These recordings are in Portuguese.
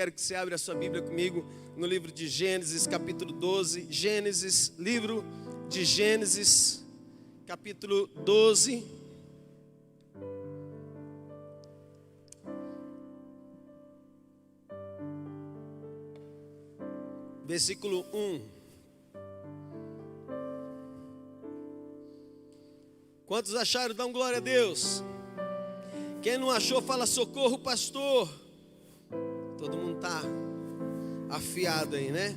Quero que você abra a sua Bíblia comigo no livro de Gênesis, capítulo 12. Gênesis, livro de Gênesis, capítulo 12. Versículo 1. Quantos acharam? Dão glória a Deus. Quem não achou, fala socorro, pastor. Todo mundo está afiado aí, né?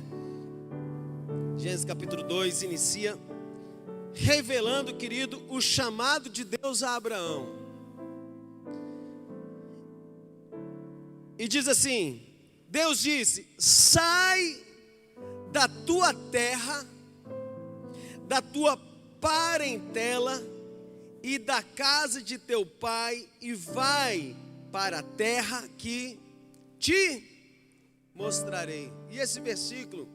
Gênesis capítulo 2 inicia revelando, querido, o chamado de Deus a Abraão. E diz assim: Deus disse: sai da tua terra, da tua parentela e da casa de teu pai, e vai para a terra que te mostrarei. E esse versículo,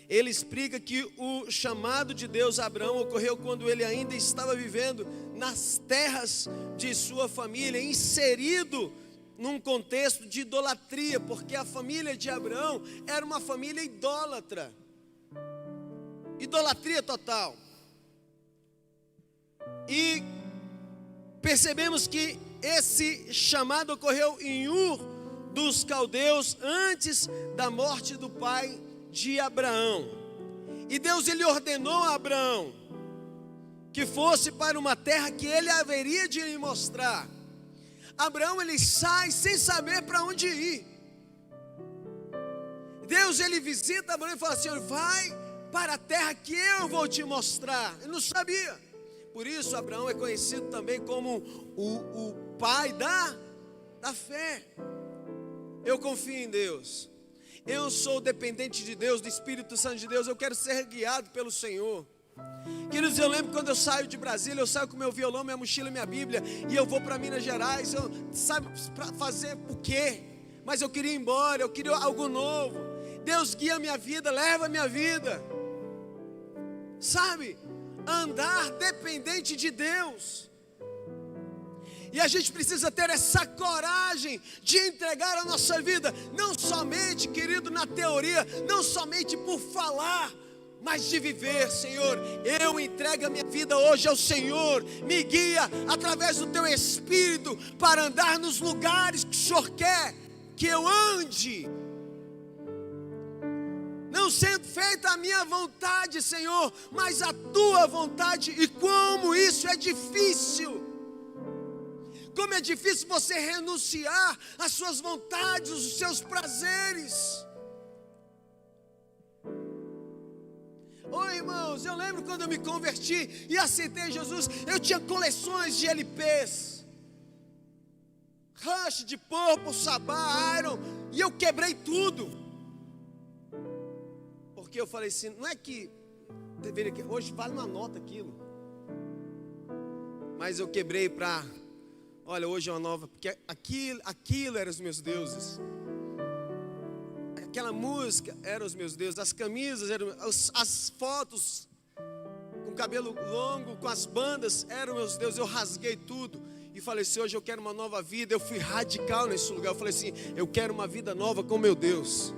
ele explica que o chamado de Deus a Abraão ocorreu quando ele ainda estava vivendo nas terras de sua família, inserido num contexto de idolatria, porque a família de Abraão era uma família idólatra, idolatria total. E percebemos que esse chamado ocorreu em Ur dos caldeus, antes da morte do pai de Abraão. E Deus, ele ordenou a Abraão que fosse para uma terra que ele haveria de lhe mostrar. Abraão, ele sai sem saber para onde ir. Deus, ele visita Abraão e fala assim: vai para a terra que eu vou te mostrar. Ele não sabia. Por isso Abraão é conhecido também como o pai da fé. Eu confio em Deus, eu sou dependente de Deus, do Espírito Santo de Deus, eu quero ser guiado pelo Senhor. Queridos, eu lembro quando eu saio de Brasília, eu saio com meu violão, minha mochila, minha Bíblia, e eu vou para Minas Gerais. Sabe para fazer o quê? Mas eu queria ir embora, eu queria algo novo. Deus guia a minha vida, leva a minha vida, sabe? Andar dependente de Deus. E a gente precisa ter essa coragem de entregar a nossa vida, não somente, querido, na teoria, não somente por falar, mas de viver. Senhor, eu entrego a minha vida hoje ao Senhor, me guia através do teu Espírito para andar nos lugares que o Senhor quer que eu ande, não sendo feita a minha vontade, Senhor, mas a tua vontade. E como isso é difícil! Como é difícil você renunciar às suas vontades, aos seus prazeres. Oi, irmãos, eu lembro quando eu me converti e aceitei Jesus, eu tinha coleções de LPs, Rush, de Purple, Sabá, Iron, e eu quebrei tudo. Porque eu falei assim, não é que deveria, hoje vale uma nota aquilo, mas eu quebrei para... Olha, hoje é uma nova, porque aquilo eram os meus deuses. Aquela música eram os meus deuses, as camisas eram, as fotos com cabelo longo, com as bandas eram meus deuses. Eu rasguei tudo e falei assim: hoje eu quero uma nova vida. Eu fui radical nesse lugar. Eu falei assim: eu quero uma vida nova com meu Deus.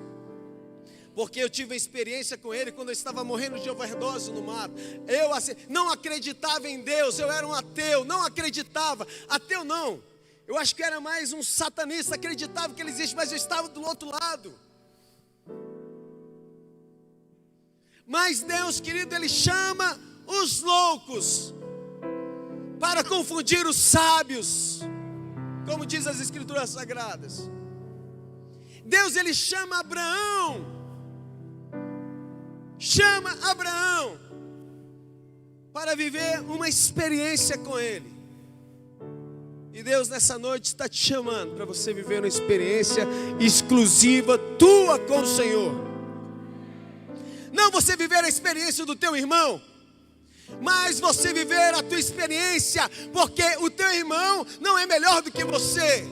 Porque eu tive a experiência com Ele quando eu estava morrendo de overdose no mato. Eu assim, não acreditava em Deus, eu era um ateu, não acreditava. Ateu não, eu acho que era mais um satanista, acreditava que Ele existe, mas eu estava do outro lado. Mas Deus, querido, Ele chama os loucos para confundir os sábios, como diz as Escrituras Sagradas. Deus, Ele chama Abraão para viver uma experiência com Ele. E Deus nessa noite está te chamando para você viver uma experiência exclusiva tua com o Senhor. Não você viver a experiência do teu irmão, mas você viver a tua experiência, porque o teu irmão não é melhor do que você.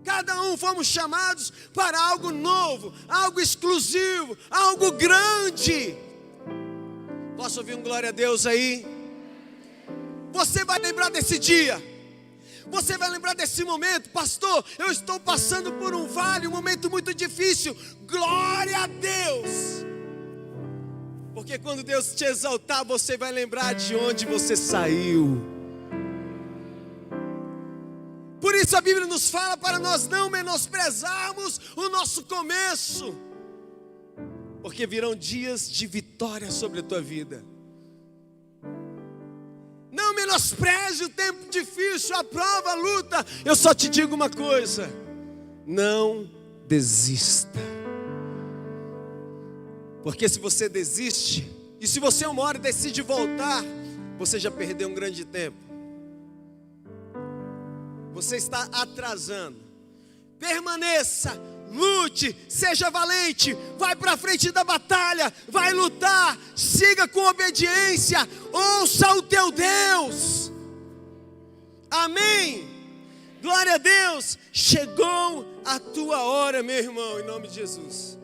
Cada um fomos chamados para algo novo, algo exclusivo, algo grande. Posso ouvir um glória a Deus aí? Você vai lembrar desse dia. Você vai lembrar desse momento: pastor, eu estou passando por um vale, um momento muito difícil. Glória a Deus! Porque quando Deus te exaltar, você vai lembrar de onde você saiu. Por isso a Bíblia nos fala para nós não menosprezarmos o nosso começo, porque virão dias de vitória sobre a tua vida. Não menospreze o tempo difícil, a prova, a luta. Eu só te digo uma coisa: não desista. Porque se você desiste, e se você uma hora decide voltar, você já perdeu um grande tempo. Você está atrasando. Permaneça, lute, seja valente, vai para frente da batalha, vai lutar, siga com obediência, ouça o teu Deus. Amém. Glória a Deus. Chegou a tua hora, meu irmão, em nome de Jesus.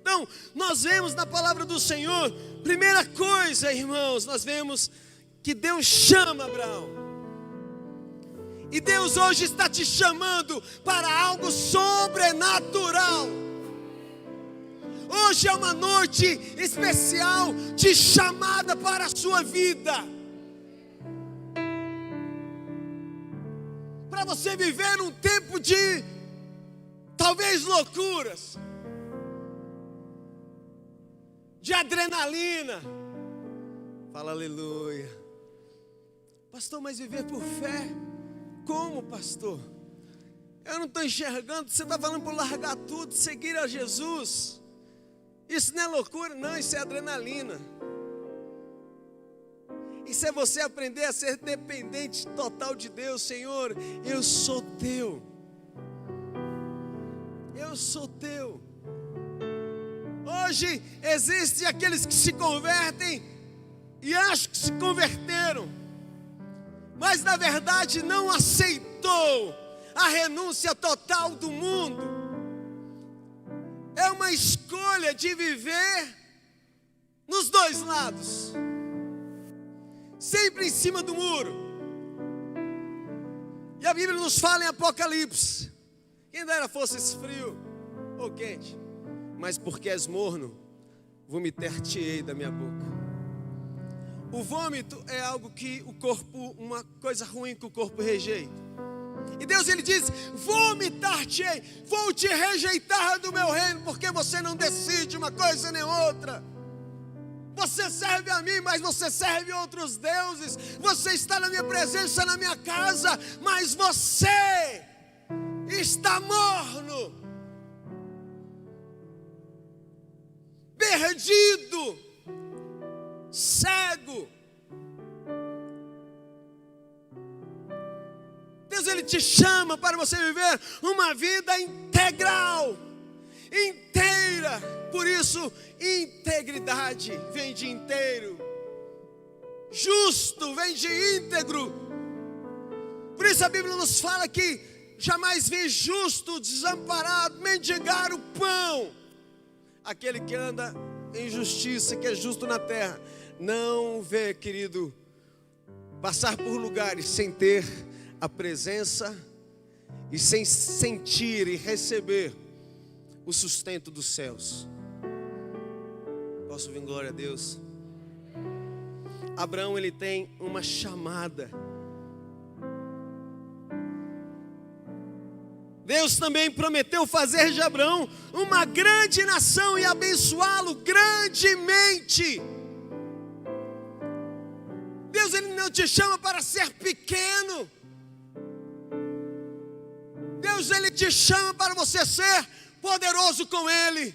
Então, nós vemos na palavra do Senhor, primeira coisa, irmãos, nós vemos que Deus chama Abraão. E Deus hoje está te chamando para algo sobrenatural. Hoje é uma noite especial de chamada para a sua vida. Para você viver um tempo de talvez loucuras, de adrenalina. Fala aleluia. Pastor, mas viver por fé? Como, pastor? Eu não estou enxergando. Você está falando para largar tudo, seguir a Jesus. Isso não é loucura, não, isso é adrenalina. Isso é você aprender a ser dependente total de Deus. Senhor, eu sou teu. Eu sou teu. Hoje existem aqueles que se convertem e acham que se converteram, mas na verdade não aceitou a renúncia total do mundo. É uma escolha de viver nos dois lados, sempre em cima do muro. E a Bíblia nos fala em Apocalipse: quem dera fosse esse frio ou quente, mas porque és morno, vomitar-te-ei da minha boca. O vômito é algo que o corpo, uma coisa ruim que o corpo rejeita. E Deus, Ele diz: vomitar-te-ei, vou te rejeitar do meu reino, porque você não decide uma coisa nem outra. Você serve a mim, mas você serve outros deuses. Você está na minha presença, na minha casa, mas você está morno, perdido, cego. Deus, Ele te chama para você viver uma vida integral, inteira. Por isso, integridade vem de inteiro, justo vem de íntegro. Por isso a Bíblia nos fala que jamais vi justo desamparado mendigar o pão. Aquele que anda em justiça, que é justo na terra, não vê, querido, passar por lugares sem ter a presença e sem sentir e receber o sustento dos céus. Posso ouvir glória a Deus? Abraão, ele tem uma chamada. Deus também prometeu fazer de Abraão uma grande nação e abençoá-lo grandemente. Deus, Ele não te chama para ser pequeno. Deus, Ele te chama para você ser poderoso com Ele.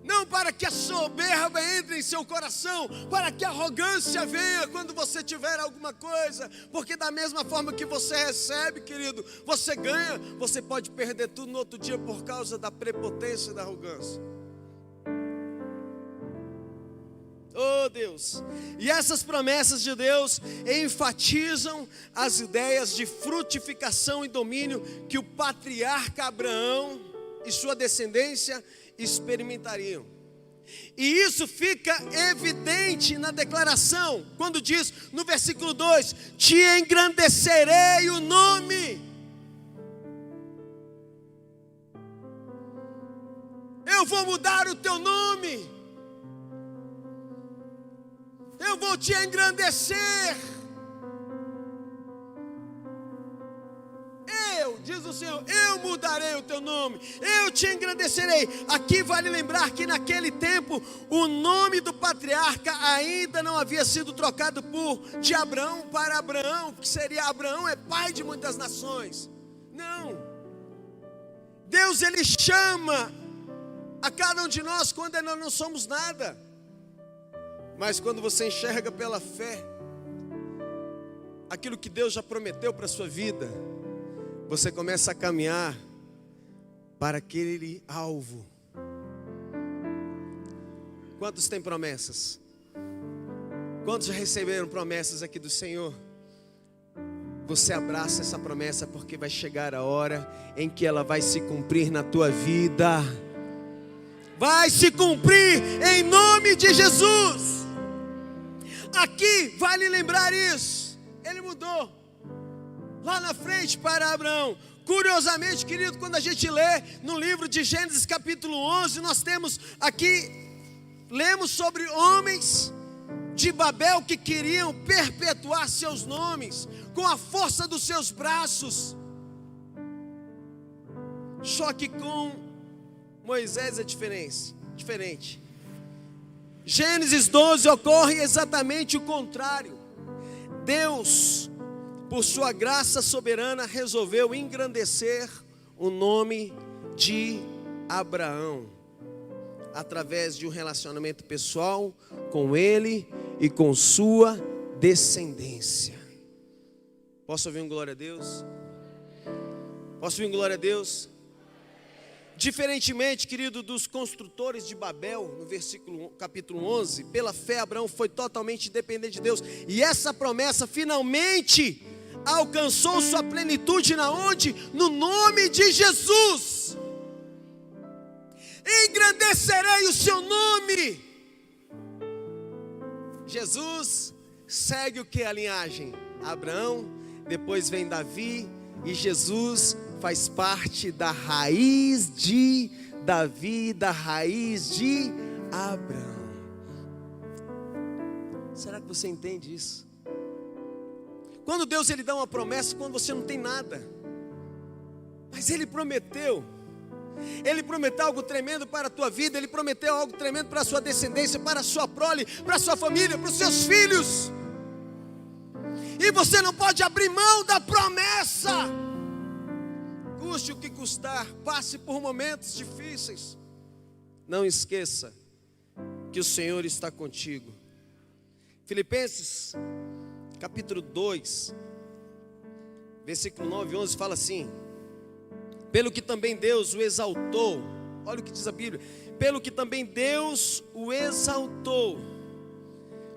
Não para que a soberba entre em seu coração, para que a arrogância venha quando você tiver alguma coisa, porque da mesma forma que você recebe, querido, você ganha. Você pode perder tudo no outro dia por causa da prepotência e da arrogância. Oh Deus! E essas promessas de Deus enfatizam as ideias de frutificação e domínio que o patriarca Abraão e sua descendência experimentariam. E isso fica evidente na declaração, quando diz no versículo 2: te engrandecerei o nome. Eu vou mudar o teu nome. Eu vou te engrandecer. Diz o Senhor, eu mudarei o teu nome, eu te engrandecerei. Aqui vale lembrar que naquele tempo o nome do patriarca ainda não havia sido trocado de Abraão para Abraão, que seria Abraão é pai de muitas nações. Não. Deus, ele chama a cada um de nós quando nós não somos nada. Mas quando você enxerga pela fé aquilo que Deus já prometeu para a sua vida, você começa a caminhar para aquele alvo. Quantos têm promessas? Quantos já receberam promessas aqui do Senhor? Você abraça essa promessa, porque vai chegar a hora em que ela vai se cumprir na tua vida. Vai se cumprir em nome de Jesus. Aqui vale lembrar isso. Ele mudou lá na frente para Abraão. Curiosamente, querido, quando a gente lê no livro de Gênesis capítulo 11, nós temos aqui, lemos sobre homens de Babel que queriam perpetuar seus nomes com a força dos seus braços. Só que com Moisés é diferente. Gênesis 12 ocorre exatamente o contrário. Deus, por sua graça soberana, resolveu engrandecer o nome de Abraão, através de um relacionamento pessoal com ele e com sua descendência. Posso ouvir um glória a Deus? Posso ouvir um glória a Deus? Diferentemente, querido, dos construtores de Babel, no capítulo 11, pela fé Abraão foi totalmente dependente de Deus, e essa promessa finalmente alcançou sua plenitude na onde? No nome de Jesus. Engrandecerei o seu nome. Jesus segue o que? A linhagem Abraão, depois vem Davi, e Jesus faz parte da raiz de Davi, da raiz de Abraão. Será que você entende isso? Quando Deus ele dá uma promessa, quando você não tem nada, mas Ele prometeu algo tremendo para a tua vida, Ele prometeu algo tremendo para a sua descendência, para a sua prole, para a sua família, para os seus filhos, e você não pode abrir mão da promessa, custe o que custar, passe por momentos difíceis, não esqueça que o Senhor está contigo. Filipenses capítulo 2, versículo 9 e 11 fala assim: pelo que também Deus o exaltou, olha o que diz a Bíblia, pelo que também Deus o exaltou,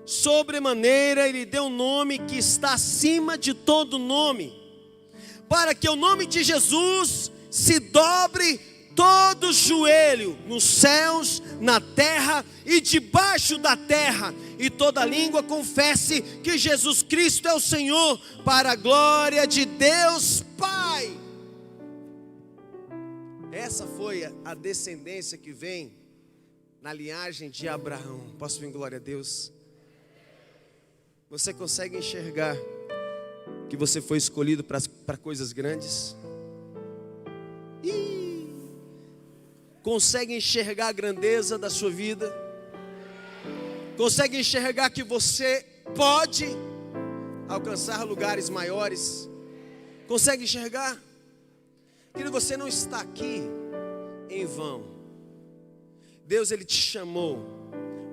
sobremaneira Ele deu um nome que está acima de todo nome, para que o nome de Jesus se dobre todo joelho, nos céus, na terra e debaixo da terra, e toda língua confesse que Jesus Cristo é o Senhor, para a glória de Deus Pai. Essa foi a descendência que vem na linhagem de Abraão. Posso ouvir glória a Deus? Você consegue enxergar que você foi escolhido para coisas grandes? Consegue enxergar a grandeza da sua vida? Consegue enxergar que você pode alcançar lugares maiores? Consegue enxergar? Querido, você não está aqui em vão. Deus ele te chamou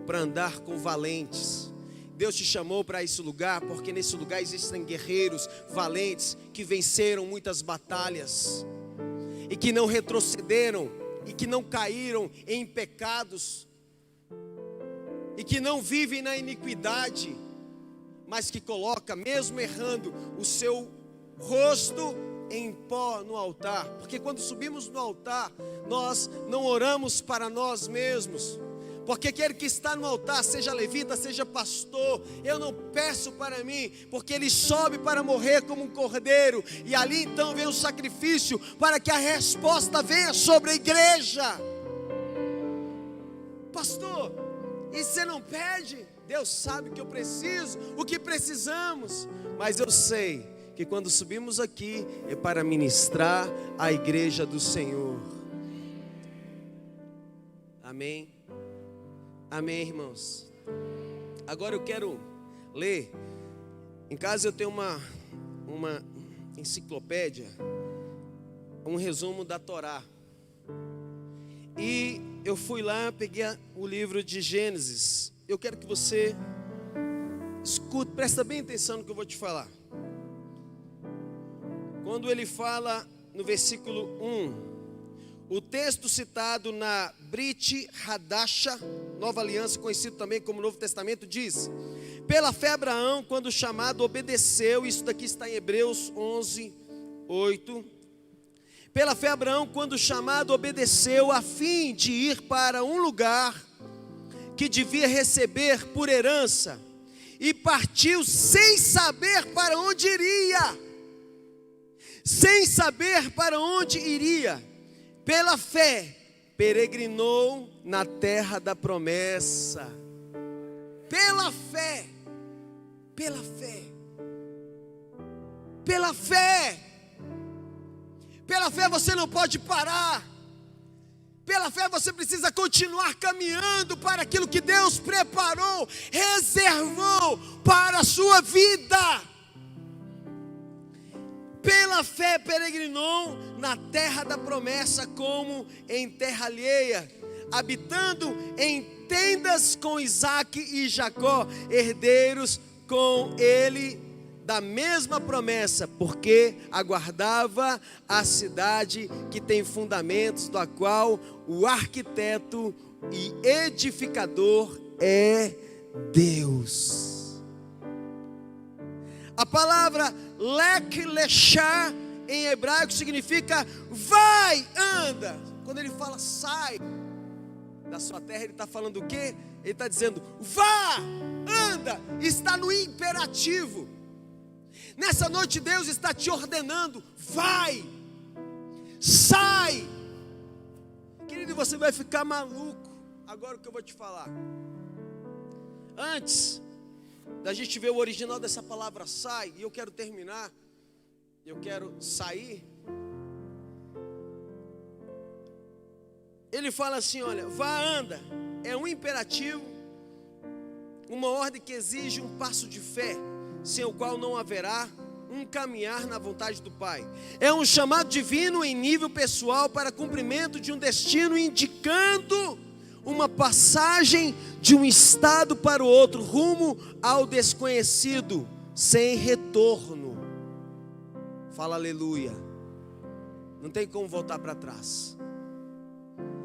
para andar com valentes. Deus te chamou para esse lugar porque nesse lugar existem guerreiros valentes que venceram muitas batalhas e que não retrocederam e que não caíram em pecados e que não vivem na iniquidade, mas que coloca, mesmo errando, o seu rosto em pó no altar. Porque quando subimos no altar, nós não oramos para nós mesmos, Porque aquele que está no altar, seja levita, seja pastor, eu não peço para mim, porque ele sobe para morrer como um cordeiro, e ali então vem o sacrifício, para que a resposta venha sobre a igreja. Pastor, e você não pede? Deus sabe o que eu preciso, o que precisamos, mas eu sei que quando subimos aqui, é para ministrar a igreja do Senhor. Amém? Amém, irmãos? Agora eu quero ler. Em casa eu tenho uma enciclopédia, um resumo da Torá. E eu fui lá, peguei o livro de Gênesis. Eu quero que você escute, presta bem atenção no que eu vou te falar. Quando ele fala no versículo 1, o texto citado na Brit Hadasha, Nova Aliança, conhecido também como Novo Testamento, diz: pela fé Abraão, quando chamado, obedeceu. Isso daqui está em Hebreus 11, 8. Pela fé Abraão, quando chamado, obedeceu, a fim de ir para um lugar que devia receber por herança, e partiu sem saber para onde iria. Sem saber para onde iria. Pela fé, peregrinou na terra da promessa. Pela fé, pela fé, pela fé. Pela fé você não pode parar. Pela fé você precisa continuar caminhando para aquilo que Deus preparou, reservou para a sua vida. Pela fé peregrinou na terra da promessa, como em terra alheia, habitando em tendas com Isaque e Jacó, herdeiros com ele da mesma promessa, porque aguardava a cidade que tem fundamentos, da qual o arquiteto e edificador é Deus. A palavra lek lechá em hebraico significa vai, anda. Quando ele fala sai da sua terra, ele está falando o quê? Ele está dizendo vá, anda, está no imperativo. Nessa noite Deus está te ordenando, vai, sai. Querido, você vai ficar maluco agora o que eu vou te falar. Antes da gente ver o original dessa palavra sai, e eu quero terminar, eu quero sair. Ele fala assim, olha, vá, anda, é um imperativo, uma ordem que exige um passo de fé, sem o qual não haverá um caminhar na vontade do Pai. É um chamado divino em nível pessoal para cumprimento de um destino, indicando uma passagem de um estado para o outro, rumo ao desconhecido, sem retorno. Fala aleluia. Não tem como voltar para trás.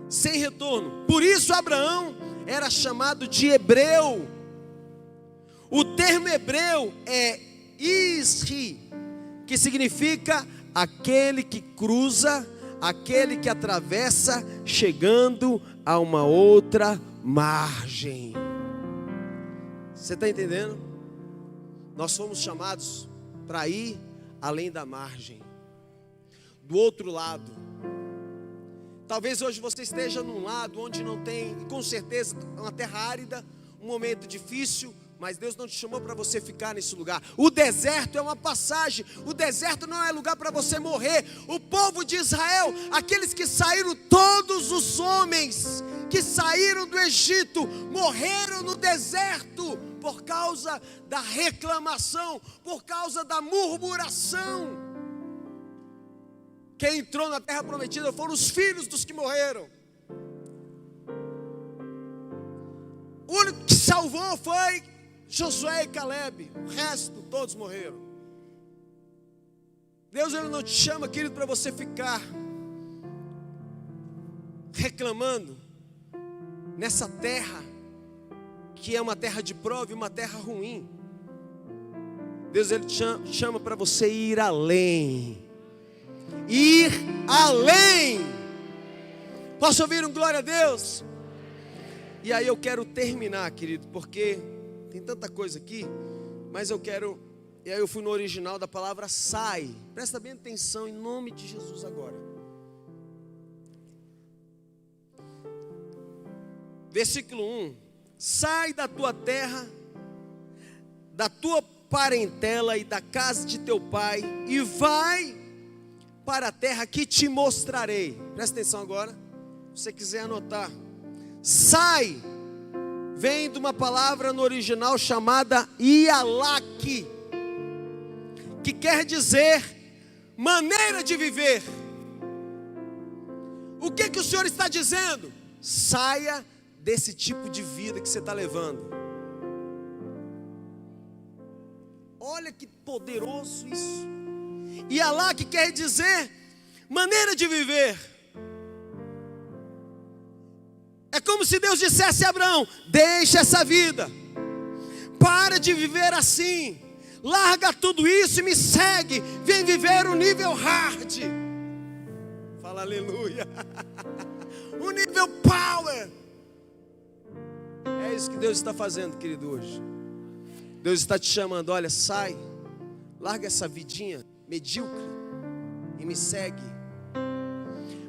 Sem retorno. Por isso Abraão era chamado de hebreu. O termo hebreu é Isri, que significa aquele que cruza, aquele que atravessa, chegando a uma outra margem. Você está entendendo? Nós fomos chamados para ir além da margem, do outro lado. Talvez hoje você esteja num lado onde não tem, e com certeza uma terra árida, um momento difícil, mas Deus não te chamou para você ficar nesse lugar. O deserto é uma passagem. O deserto não é lugar para você morrer. O povo de Israel, aqueles que saíram, todos os homens que saíram do Egito, morreram no deserto por causa da reclamação, por causa da murmuração. Quem entrou na terra prometida foram os filhos dos que morreram. O único que salvou foi Josué e Caleb, o resto todos morreram. Deus, ele não te chama, querido, para você ficar reclamando nessa terra que é uma terra de prova e uma terra ruim. Deus, ele te chama para você ir além. Ir além. Posso ouvir um glória a Deus? E aí eu quero terminar, querido, porque tem tanta coisa aqui, mas eu quero... E aí eu fui no original da palavra sai. Presta bem atenção em nome de Jesus agora. Versículo 1. Sai da tua terra, da tua parentela e da casa de teu pai, e vai para a terra que te mostrarei. Presta atenção agora. Se você quiser anotar. Sai vem de uma palavra no original chamada Ialak, que quer dizer maneira de viver. O que o Senhor está dizendo? Saia desse tipo de vida que você está levando. Olha que poderoso isso. Ialak quer dizer maneira de viver. É como se Deus dissesse a Abraão: deixa essa vida, para de viver assim, larga tudo isso e me segue, vem viver o nível hard. Fala aleluia. O nível power. É isso que Deus está fazendo, querido, hoje. Deus está te chamando: olha, sai, larga essa vidinha medíocre e me segue.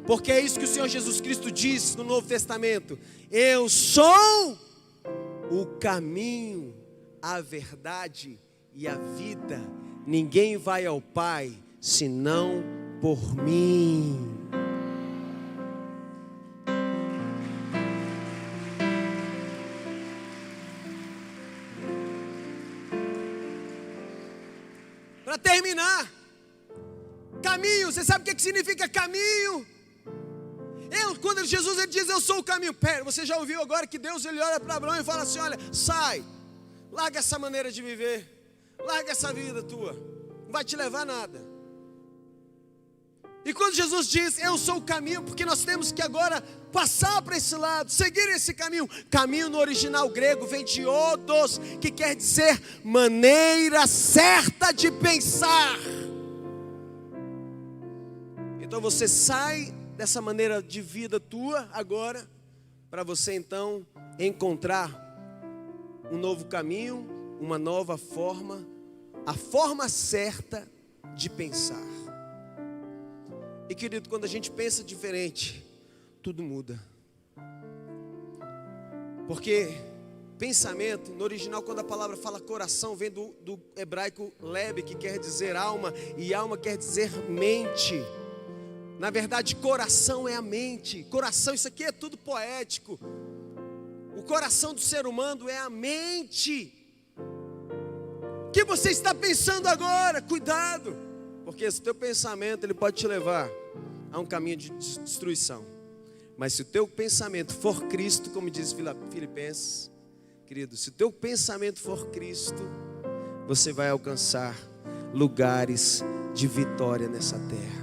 Porque é isso que o Senhor Jesus Cristo diz no Novo Testamento: eu sou o caminho, a verdade e a vida. Ninguém vai ao Pai senão por mim. Para terminar, caminho, você sabe o que significa caminho? Quando Jesus ele diz: eu sou o caminho. Pera, você já ouviu agora que Deus ele olha para Abraão e fala assim: olha, sai, larga essa maneira de viver, larga essa vida tua, não vai te levar a nada. E quando Jesus diz: eu sou o caminho, porque nós temos que agora passar para esse lado, seguir esse caminho. Caminho no original grego vem de odos, que quer dizer maneira certa de pensar. Então você sai dessa maneira de vida tua agora, para você então encontrar um novo caminho, uma nova forma, a forma certa de pensar. E querido, quando a gente pensa diferente, tudo muda. Porque pensamento, no original, quando a palavra fala coração, vem do hebraico leb, que quer dizer alma, e alma quer dizer mente. Na verdade, coração é a mente. Coração, isso aqui é tudo poético. O coração do ser humano é a mente. O que você está pensando agora? Cuidado, porque esse teu pensamento ele pode te levar a um caminho de destruição. Mas se o teu pensamento for Cristo, como diz Filipenses, querido, se o teu pensamento for Cristo, você vai alcançar lugares de vitória nessa terra.